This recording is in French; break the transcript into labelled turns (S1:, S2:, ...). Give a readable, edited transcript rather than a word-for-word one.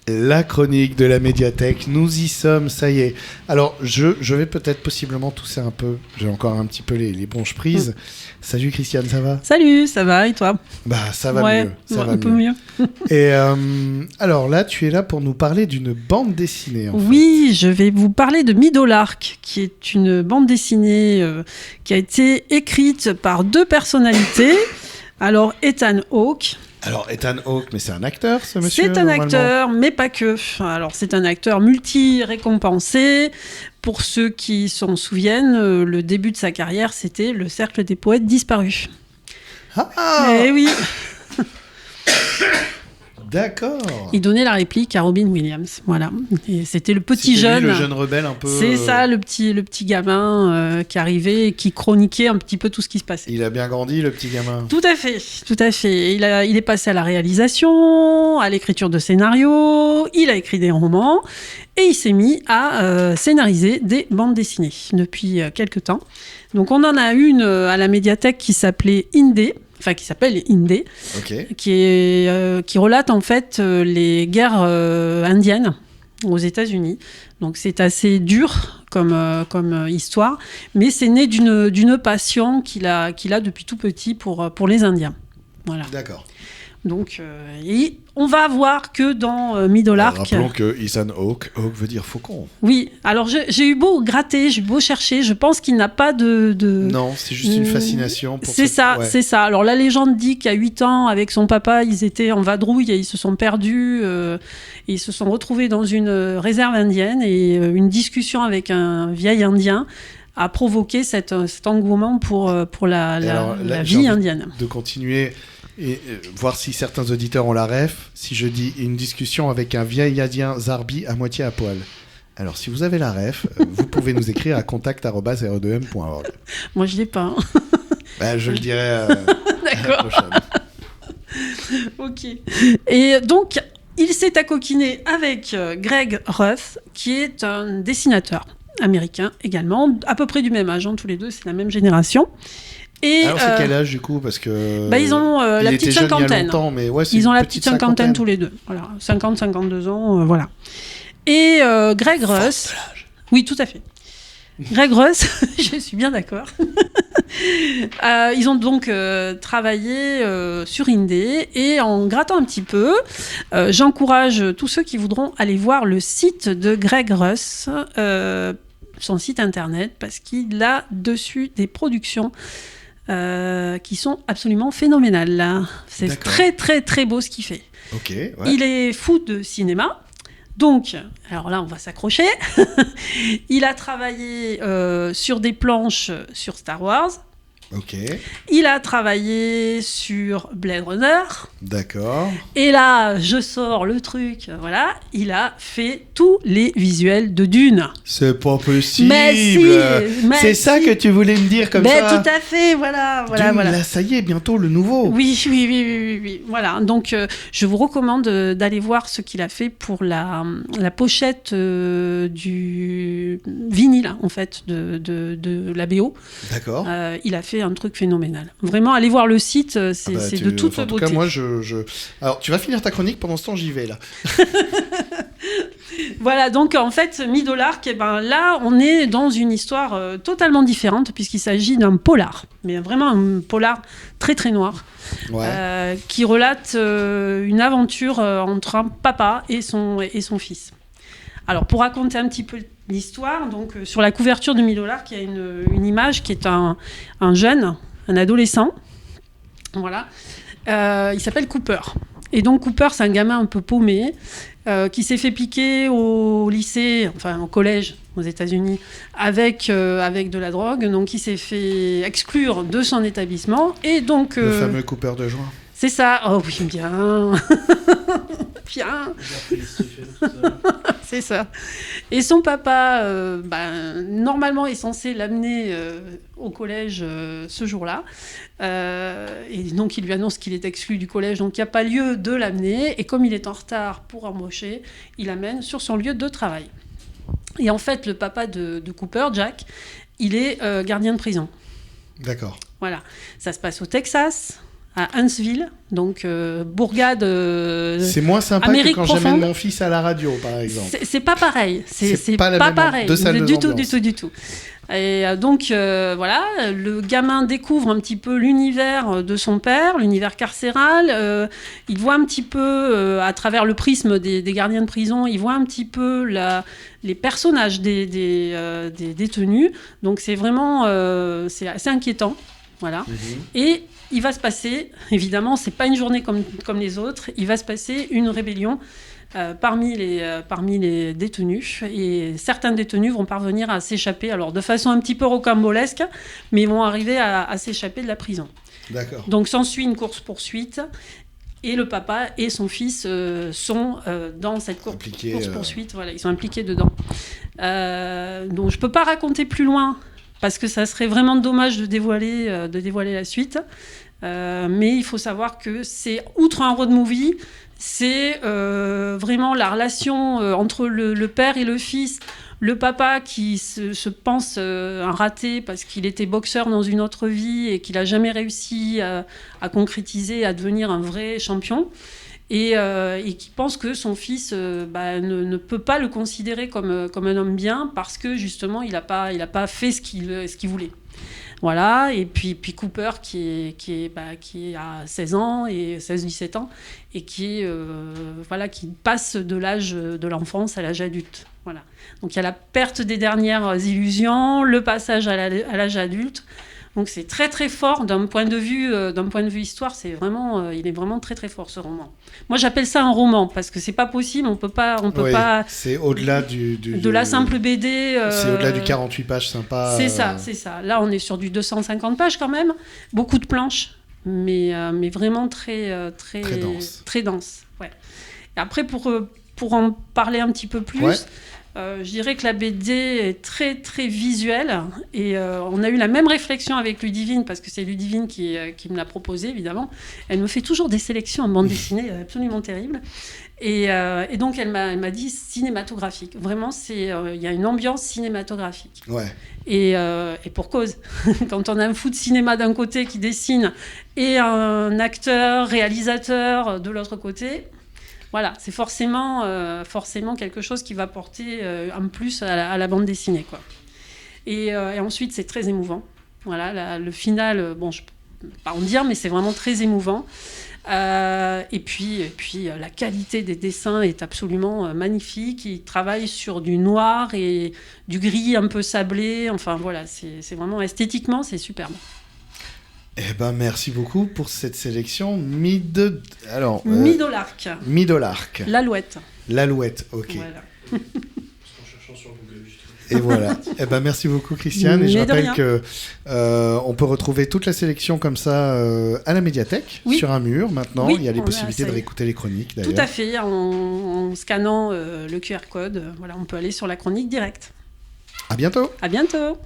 S1: La chronique de la médiathèque, nous y sommes, ça y est. Alors, je vais peut-être possiblement tousser un peu. J'ai encore un petit peu les bronches prises. Salut Christiane, ça va ?
S2: Salut, ça va et toi ?
S1: Bah, ça va mieux. Ça va
S2: un peu mieux.
S1: Et alors là, tu es là pour nous parler d'une bande dessinée.
S2: Oui, je vais vous parler de Middle-Arc, qui est une bande dessinée qui a été écrite par deux personnalités. Alors, Ethan Hawke.
S1: Alors, Ethan Hawke, mais c'est un acteur, ce monsieur ?
S2: C'est un acteur, mais pas que. Alors, c'est un acteur multi-récompensé. Pour ceux qui s'en souviennent, le début de sa carrière, c'était le Cercle des poètes disparus.
S1: Ah !
S2: Eh oui.
S1: D'accord.
S2: Il donnait la réplique à Robin Williams, voilà. Et c'était le petit
S1: c'était
S2: jeune.
S1: Lui, le jeune rebelle un peu.
S2: C'est ça, le petit gamin qui arrivait et qui chroniquait un petit peu tout ce qui se passait.
S1: Il a bien grandi, le petit gamin.
S2: Tout à fait, tout à fait. Il est passé à la réalisation, à l'écriture de scénarios, il a écrit des romans et il s'est mis à scénariser des bandes dessinées depuis quelques temps. Donc on en a une à la médiathèque qui s'appelle Indé,
S1: Okay.
S2: qui relate en fait les guerres indiennes aux États-Unis. Donc c'est assez dur comme histoire, mais c'est né d'une passion qu'il a depuis tout petit pour les Indiens. Voilà.
S1: D'accord.
S2: Donc et on va voir que dans Middle-Arc...
S1: Rappelons que Ethan Hawke veut dire faucon.
S2: Oui, alors j'ai eu beau gratter, j'ai eu beau chercher, je pense qu'il n'a pas de...
S1: Non, c'est juste une fascination. Pour
S2: c'est ça, ouais. C'est ça. Alors la légende dit qu'à 8 ans, avec son papa, ils étaient en vadrouille et ils se sont perdus. Et ils se sont retrouvés dans une réserve indienne et une discussion avec un vieil indien a provoqué cet engouement pour la vie indienne.
S1: De continuer... Et voir si certains auditeurs ont la ref, si je dis une discussion avec un vieil indien zarbi à moitié à poil. Alors, si vous avez la ref, vous pouvez nous écrire à contact@re2m.org.
S2: Moi, je l'ai pas.
S1: Je le dirai
S2: D'accord. La prochaine. Ok. Et donc, il s'est acoquiné avec Greg Ruth, qui est un dessinateur américain également, à peu près du même âge, tous les deux, c'est la même génération. Et
S1: alors, c'est quel âge du coup ? Parce que
S2: ils ont la petite cinquantaine.
S1: Mais ouais,
S2: ils ont la petite cinquantaine tous les deux. Voilà, 50-52 ans, voilà. Et Greg Russ. Oui, tout à fait. Greg Russ, je suis bien d'accord. Ils ont donc travaillé sur Indé et en grattant un petit peu, j'encourage tous ceux qui voudront aller voir le site de Greg Russ, son site internet, parce qu'il a dessus des productions qui sont absolument phénoménales. Là. C'est D'accord. Très très très beau ce qu'il fait.
S1: Okay, ouais.
S2: Il est fou de cinéma. Donc, alors là, on va s'accrocher. Il a travaillé sur des planches sur Star Wars.
S1: Okay.
S2: Il a travaillé sur Blade Runner.
S1: D'accord.
S2: Et là, je sors le truc, voilà. Il a fait tous les visuels de Dune.
S1: C'est pas possible.
S2: Mais
S1: c'est ça que tu voulais me dire comme ça.
S2: Tout à fait, voilà.
S1: Dune, là, ça y est, bientôt le nouveau.
S2: Oui. Voilà. Donc, je vous recommande d'aller voir ce qu'il a fait pour la pochette du vinyle, en fait, de la BO.
S1: D'accord.
S2: Il a fait un truc phénoménal. Vraiment, allez voir le site, c'est de toute beauté.
S1: En tout cas, moi, Alors, tu vas finir ta chronique, pendant ce temps, j'y vais, là.
S2: Voilà, donc, en fait, Middle-Arc, là, on est dans une histoire totalement différente, puisqu'il s'agit d'un polar, mais vraiment un polar très, très noir, qui relate une aventure entre un papa et son fils. Alors, pour raconter un petit peu l'histoire, donc sur la couverture de Middle-Arc, il y a une image qui est un jeune, un adolescent, voilà. Il s'appelle Cooper. Et donc Cooper, c'est un gamin un peu paumé qui s'est fait piquer au lycée, enfin au collège aux États-Unis, avec de la drogue. Donc il s'est fait exclure de son établissement. Et donc
S1: le fameux Cooper de joint.
S2: C'est ça. Oh oui, bien. Bien. C'est ça. Et son papa, normalement, est censé l'amener au collège ce jour-là. Et donc, il lui annonce qu'il est exclu du collège, donc il n'y a pas lieu de l'amener. Et comme il est en retard pour embaucher, il l'amène sur son lieu de travail. Et en fait, le papa de Cooper, Jack, il est gardien de prison.
S1: D'accord.
S2: Voilà. Ça se passe au Texas. à Huntsville, donc bourgade
S1: c'est moins sympa
S2: Amérique
S1: que quand
S2: profonde.
S1: j'amène mon fils à la radio, par exemple.
S2: C'est pas pareil. C'est
S1: pas la
S2: pas
S1: même
S2: pareil.
S1: deux salles
S2: du
S1: d'ambiance.
S2: tout. Et donc voilà, le gamin découvre un petit peu l'univers de son père, l'univers carcéral. Il voit un petit peu, à travers le prisme des gardiens de prison, il voit un petit peu les personnages des détenus. Donc c'est vraiment c'est assez inquiétant. Voilà. Et il va se passer, évidemment, c'est pas une journée comme les autres, il va se passer une rébellion parmi les détenus. Et certains détenus vont parvenir à s'échapper, alors de façon un petit peu rocambolesque, mais ils vont arriver à s'échapper de la prison.
S1: D'accord.
S2: Donc s'ensuit une course-poursuite. Et le papa et son fils sont dans cette course-poursuite. Voilà, ils sont impliqués dedans. Donc je ne peux pas raconter plus loin, parce que ça serait vraiment dommage de dévoiler la suite. Mais il faut savoir que c'est, outre un road movie, c'est vraiment la relation entre le père et le fils. Le papa qui se pense un raté parce qu'il était boxeur dans une autre vie et qu'il n'a jamais réussi à concrétiser, à devenir un vrai champion. Et qui pense que son fils ne peut pas le considérer comme un homme bien parce que justement il n'a pas fait ce qu'il voulait. Voilà, et puis Cooper qui a 16 ans et 16-17 ans et qui passe de l'âge de l'enfance à l'âge adulte. Voilà. Donc il y a la perte des dernières illusions, le passage à l'âge adulte. Donc c'est très très fort d'un point de vue histoire. C'est vraiment, il est vraiment très très fort ce roman. Moi j'appelle ça un roman parce que c'est pas possible. On peut pas.
S1: C'est au-delà
S2: de la simple BD.
S1: C'est au-delà du 48 pages sympa.
S2: C'est ça. Là on est sur du 250 pages quand même. Beaucoup de planches, mais vraiment très dense. Très dense. Ouais. Et après pour en parler un petit peu plus. Ouais. Je dirais que la BD est très très visuelle et on a eu la même réflexion avec Ludivine parce que c'est Ludivine qui me l'a proposé évidemment. Elle me fait toujours des sélections en bande dessinée absolument terribles et donc elle m'a dit cinématographique. Vraiment il y a une ambiance cinématographique.
S1: Ouais.
S2: Et pour cause. Quand on a un fou de cinéma d'un côté qui dessine et un acteur réalisateur de l'autre côté. Voilà, c'est forcément quelque chose qui va porter un plus à la bande dessinée, quoi. Et ensuite, c'est très émouvant. Voilà, le final, bon, je ne peux pas en dire, mais c'est vraiment très émouvant. Et puis, la qualité des dessins est absolument magnifique. Ils travaillent sur du noir et du gris un peu sablé. Enfin, voilà, c'est vraiment esthétiquement, c'est superbe.
S1: Eh ben, merci beaucoup pour cette sélection. Midolark.
S2: L'Alouette.
S1: L'Alouette, ok.
S2: Voilà.
S1: Et voilà. Eh ben, merci beaucoup, Christiane. Et je rappelle que on peut retrouver toute la sélection comme ça à la médiathèque, sur un mur. Maintenant, il y a les possibilités de réécouter les chroniques, d'ailleurs.
S2: Tout à fait. En scannant le QR code, voilà, on peut aller sur la chronique directe.
S1: À bientôt.
S2: À bientôt.